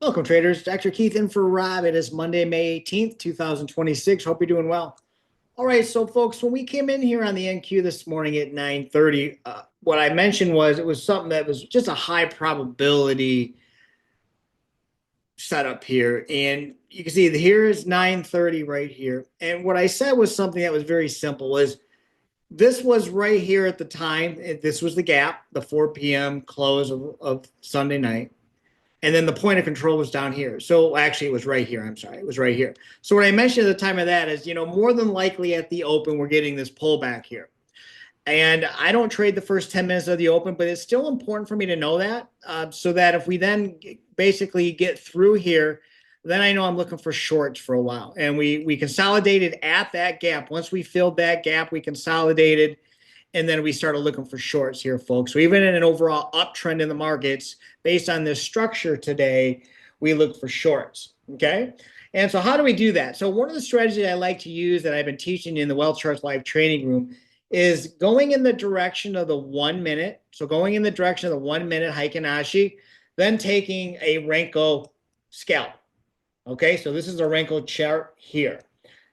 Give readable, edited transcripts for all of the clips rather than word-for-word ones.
Welcome, traders. Dr. Keith in for Rob. It is Monday, May 18th, 2026. Hope you're doing well. All right, so folks, when we came in here on the NQ this morning at 9:30, what I mentioned was it was something that was just a high probability setup here. And you can see here is 9:30 right here. And what I said was something that was very simple is this was right here at the time. This was the gap, the 4 p.m. close of Sunday night. And then the point of control was down here. So actually, it was right here. I'm sorry. It was right here. So what I mentioned at the time of that is, more than likely at the open, we're getting this pullback here. And I don't trade the first 10 minutes of the open, but it's still important for me to know that so that if we then basically get through here, then I know I'm looking for shorts for a while. And we consolidated at that gap. Once we filled that gap, we consolidated and then we started looking for shorts here, folks. So even in an overall uptrend in the markets, based on this structure today, we look for shorts, okay? And so how do we do that? So one of the strategies I like to use that I've been teaching in the WealthCharts live training room is going in the direction of the 1 minute. So going in the direction of the 1 minute Heikin-Ashi, then taking a Renko scalp. Okay, so this is a Renko chart here.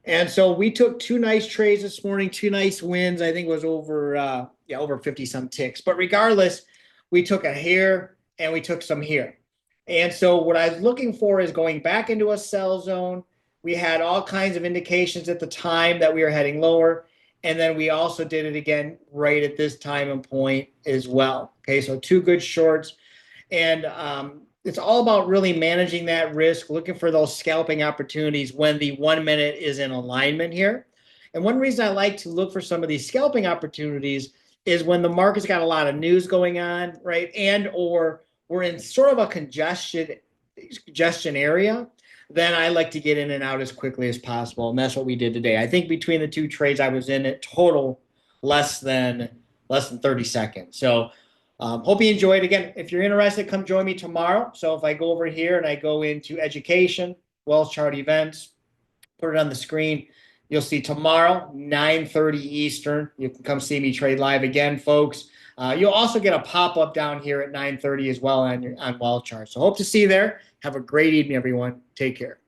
And so we took two nice trades this morning, two nice wins. I think it was over 50 some ticks. But regardless, we took a here and we took some here. And so what I was looking for is going back into a sell zone. We had all kinds of indications at the time that we were heading lower. And then we also did it again right at this time and point as well. Okay, so two good shorts. And it's all about really managing that risk, looking for those scalping opportunities when the 1 minute is in alignment here. And one reason I like to look for some of these scalping opportunities is when the market's got a lot of news going on, right? And or we're in sort of a congestion area, then I like to get in and out as quickly as possible. And that's what we did today. I think between the two trades I was in it total less than 30 seconds. So hope you enjoyed. Again, if you're interested, come join me tomorrow. So if I go over here and I go into education, Wealth Chart events, put it on the screen, you'll see tomorrow, 9:30 Eastern. You can come see me trade live again, folks. You'll also get a pop-up down here at 9:30 as well on Wealth Chart. So hope to see you there. Have a great evening, everyone. Take care.